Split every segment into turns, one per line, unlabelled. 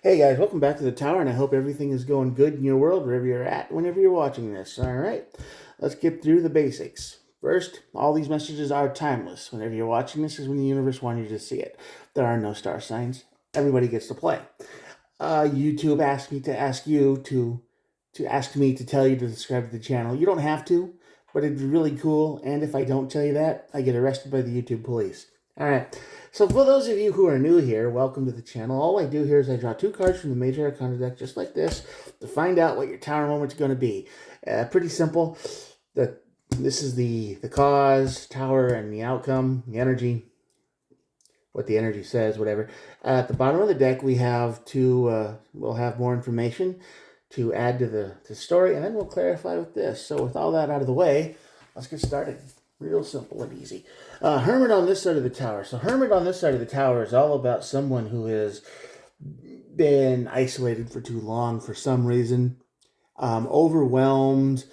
Hey guys, welcome back to the tower, and I hope everything is going good in your world, wherever you're at, whenever you're watching this. All right, let's get through the basics. First, all these messages are timeless. Whenever you're watching this is when the universe wanted you to see it. There are no star signs. Everybody gets to play. YouTube asked me to ask you to ask me to tell you to subscribe to the channel. You don't have to, but it'd be really cool. And if I don't tell you that, I get arrested by the YouTube police. All right. So for those of you who are new here, welcome to the channel. All I do here is I draw two cards from the Major Arcana deck, just like this, to find out what your tower moment's going to be. Pretty simple. This is the cause, tower, and the outcome, the energy, what the energy says, whatever. At the bottom of the deck, we have we'll have more information to add to the story, and then we'll clarify with this. So with all that out of the way, let's get started. Real simple and easy. Hermit on this side of the tower. So Hermit on this side of the tower is all about someone who has been isolated for too long for some reason, overwhelmed,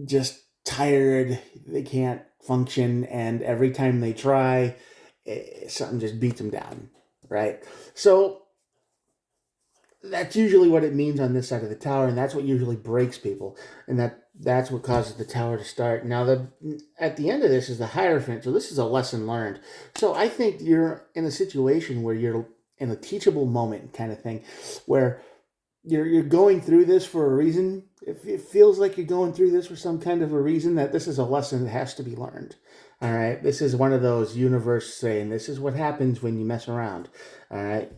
just tired. They can't function, and every time they try, something just beats them down, right? So that's usually what it means on this side of the tower, and that's what usually breaks people, and that's what causes the tower to start. Now, at the end of this is the Hierophant, so this is a lesson learned. So I think you're in a situation where you're in a teachable moment kind of thing, where you're going through this for a reason. It feels like you're going through this for some kind of a reason, that this is a lesson that has to be learned. All right, this is one of those universe saying, this is what happens when you mess around. All right.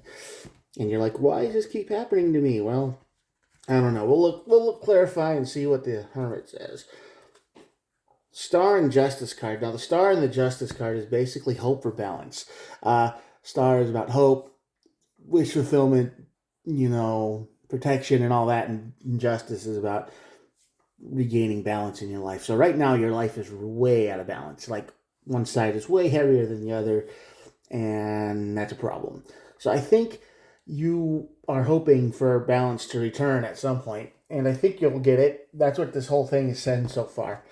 And you're like, why does this keep happening to me? Well, I don't know. We'll clarify and see what the Hermit says. Star and Justice card. Now, the Star and the Justice card is basically hope for balance. Star is about hope, wish fulfillment, protection and all that. And Justice is about regaining balance in your life. So right now, your life is way out of balance. Like one side is way heavier than the other, and that's a problem. So I think you are hoping for balance to return at some point, and I think you'll get it. That's what this whole thing is saying so far.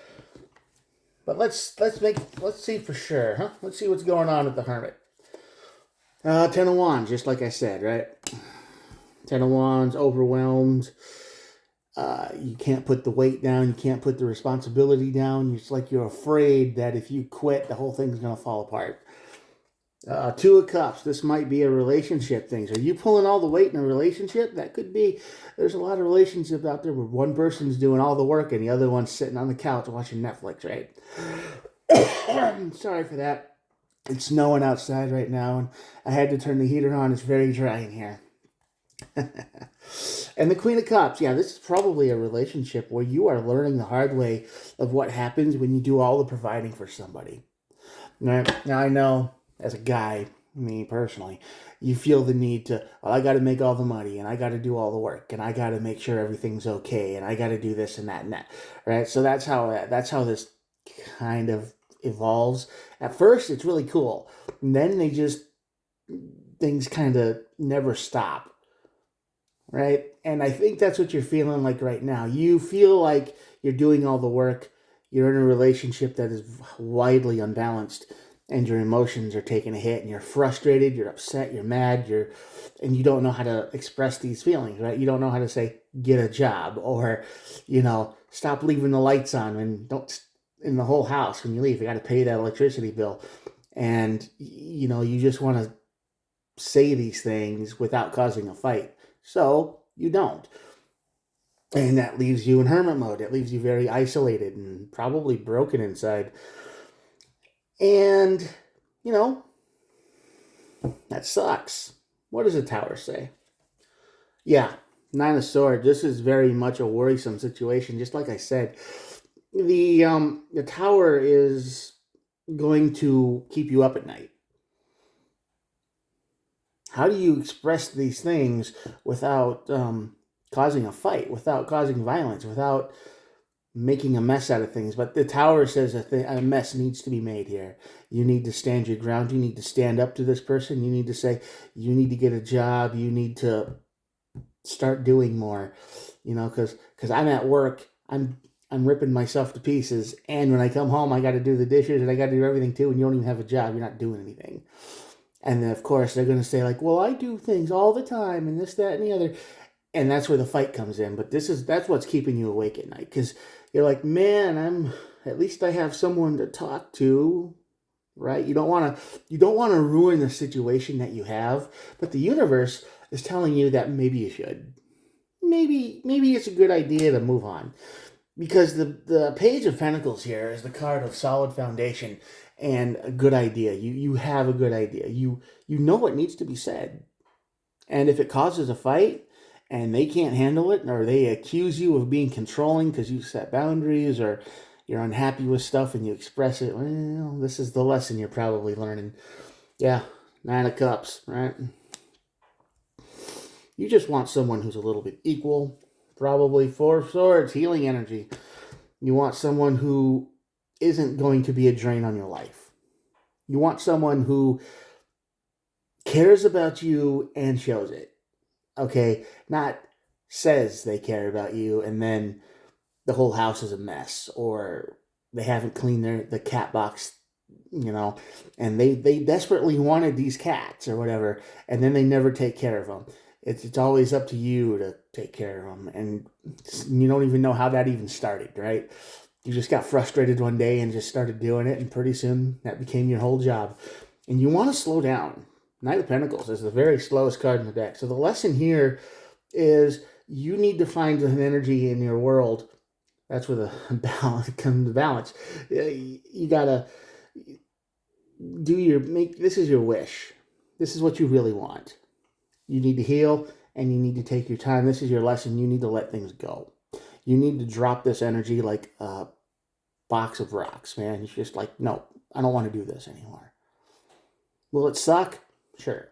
But let's see for sure, huh? Let's see what's going on with the Hermit. Ten of Wands, just like I said, right? Ten of Wands, overwhelmed. You can't put the weight down. You can't put the responsibility down. It's like you're afraid that if you quit, the whole thing's going to fall apart. Two of Cups. This might be a relationship thing. So are you pulling all the weight in a relationship? That could be. There's a lot of relationships out there where one person's doing all the work and the other one's sitting on the couch watching Netflix, right? Sorry for that. It's snowing outside right now, and I had to turn the heater on. It's very dry in here. And the Queen of Cups. Yeah, this is probably a relationship where you are learning the hard way of what happens when you do all the providing for somebody. Now I know, as a guy, me personally, you feel the need to, well, I got to make all the money, and I got to do all the work, and I got to make sure everything's okay, and I got to do this and that and that, right? So that's how this kind of evolves. At first, it's really cool, and then things kind of never stop, right? And I think that's what you're feeling like right now. You feel like you're doing all the work. You're in a relationship that is widely unbalanced, and your emotions are taking a hit, and you're frustrated, you're upset, you're mad, and you don't know how to express these feelings, right? You don't know how to say, get a job, or, stop leaving the lights on, and don't in the whole house when you leave. You got to pay that electricity bill. And, you just want to say these things without causing a fight. So you don't. And that leaves you in hermit mode. It leaves you very isolated and probably broken inside. And, that sucks. What does the tower say? Yeah, Nine of Swords. This is very much a worrisome situation. Just like I said, the tower is going to keep you up at night. How do you express these things without causing a fight, without causing violence, without making a mess out of things? But the tower says a mess needs to be made here. You need to stand your ground. You need to stand up to this person. You need to say, you need to get a job. You need to start doing more, because I'm at work. I'm ripping myself to pieces. And when I come home, I got to do the dishes and I got to do everything too. And you don't even have a job. You're not doing anything. And then, of course, they're going to say, like, well, I do things all the time and this, that, and the other. And that's where the fight comes in. But that's what's keeping you awake at night. Because you're like, man, at least I have someone to talk to, right? You don't want to ruin the situation that you have. But the universe is telling you that maybe you should. Maybe it's a good idea to move on. Because the Page of Pentacles here is the card of solid foundation and a good idea. You have a good idea. You know what needs to be said. And if it causes a fight and they can't handle it, or they accuse you of being controlling because you set boundaries, or you're unhappy with stuff and you express it, well, this is the lesson you're probably learning. Yeah, 9 of Cups, right? You just want someone who's a little bit equal. Probably 4 of Swords, healing energy. You want someone who isn't going to be a drain on your life. You want someone who cares about you and shows it. Okay? Not says they care about you and then the whole house is a mess, or they haven't cleaned the cat box, and they desperately wanted these cats or whatever, and then they never take care of them. It's always up to you to take care of them, and you don't even know how that even started, right? You just got frustrated one day and just started doing it, and pretty soon that became your whole job. And you want to slow down. Knight of Pentacles is the very slowest card in the deck. So the lesson here is you need to find an energy in your world. That's where the balance comes to balance. You gotta this is your wish. This is what you really want. You need to heal and you need to take your time. This is your lesson. You need to let things go. You need to drop this energy like a box of rocks, man. It's just like, no, I don't want to do this anymore. Will it suck? Sure.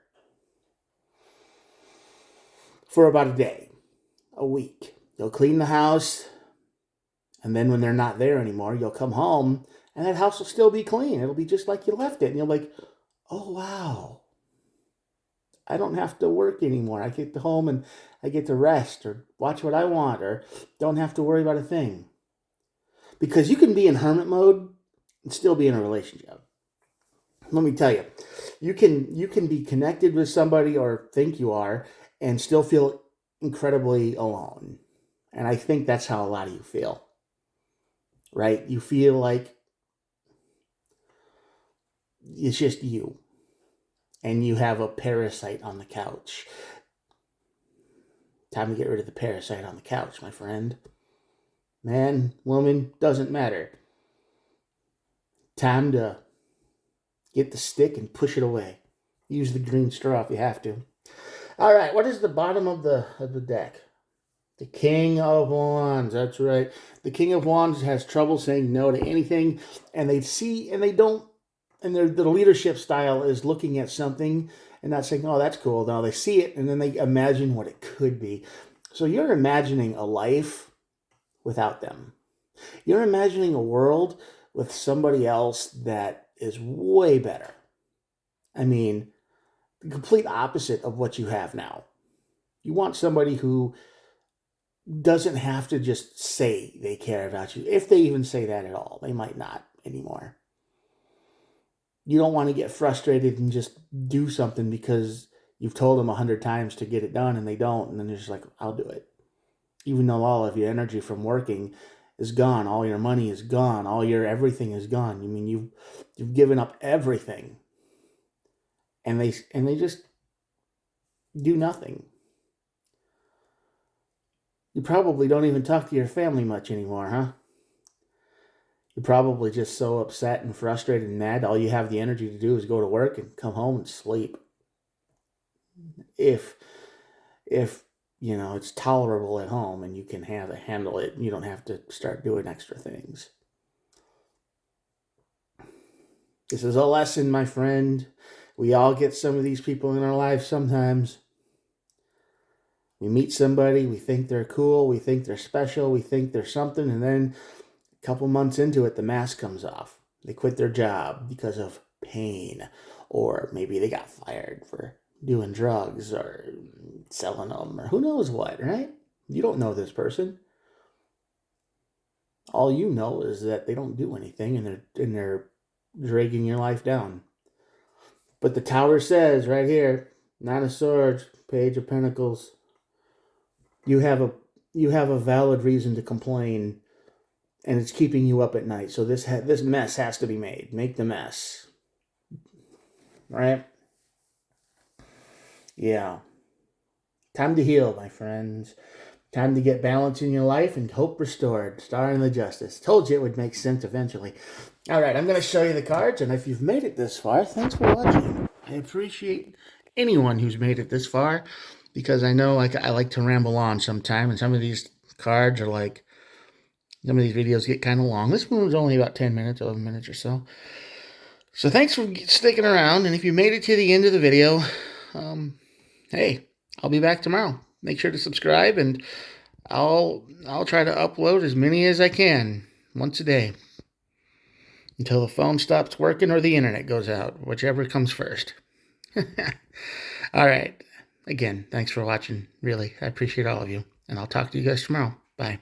For about a day, a week. You'll clean the house, and then when they're not there anymore, you'll come home, and that house will still be clean. It'll be just like you left it. And you're like, oh, wow. I don't have to work anymore. I get to home and I get to rest or watch what I want, or don't have to worry about a thing. Because you can be in hermit mode and still be in a relationship. Let me tell you, you can be connected with somebody, or think you are, and still feel incredibly alone. And I think that's how a lot of you feel. Right? You feel like it's just you. And you have a parasite on the couch. Time to get rid of the parasite on the couch, my friend. Man, woman, doesn't matter. Time to get the stick and push it away. Use the green straw if you have to. All right, what is the bottom of the deck? The King of Wands. That's right. The King of Wands has trouble saying no to anything, and they don't. And the leadership style is looking at something and not saying, "Oh, that's cool." No, they see it and then they imagine what it could be. So you're imagining a life without them. You're imagining a world with somebody else that is way better. I mean, the complete opposite of what you have now. You want somebody who doesn't have to just say they care about you. If they even say that at all, they might not anymore. You don't want to get frustrated and just do something because you've told them 100 times to get it done and they don't. And then you're just like, I'll do it. Even though all of your energy from working is gone, all your money is gone, all your everything is gone. You mean you've given up everything, and they just do nothing. You probably don't even talk to your family much anymore, huh? You're probably just so upset and frustrated and mad. All you have the energy to do is go to work and come home and sleep. If it's tolerable at home and you can handle it, you don't have to start doing extra things. This is a lesson, my friend. We all get some of these people in our lives sometimes. We meet somebody, we think they're cool, we think they're special, we think they're something, and then a couple months into it, the mask comes off. They quit their job because of pain, or maybe they got fired for doing drugs or selling them, or who knows what, right? You don't know this person. All you know is that they don't do anything, and they're dragging your life down. But the tower says right here, Nine of Swords, Page of Pentacles. You have a valid reason to complain, and it's keeping you up at night. So this mess has to be made. Make the mess. Right? Yeah. Time to heal, my friends. Time to get balance in your life and hope restored. Star and the Justice. Told you it would make sense eventually. All right, I'm going to show you the cards, and if you've made it this far, thanks for watching. I appreciate anyone who's made it this far, because I know I like to ramble on sometime, and some of these cards are like, some of these videos get kind of long. This one was only about 10 minutes, 11 minutes or so. So thanks for sticking around, and if you made it to the end of the video, hey, I'll be back tomorrow. Make sure to subscribe, and I'll try to upload as many as I can once a day until the phone stops working or the internet goes out, whichever comes first. All right. Again, thanks for watching. Really, I appreciate all of you, and I'll talk to you guys tomorrow. Bye.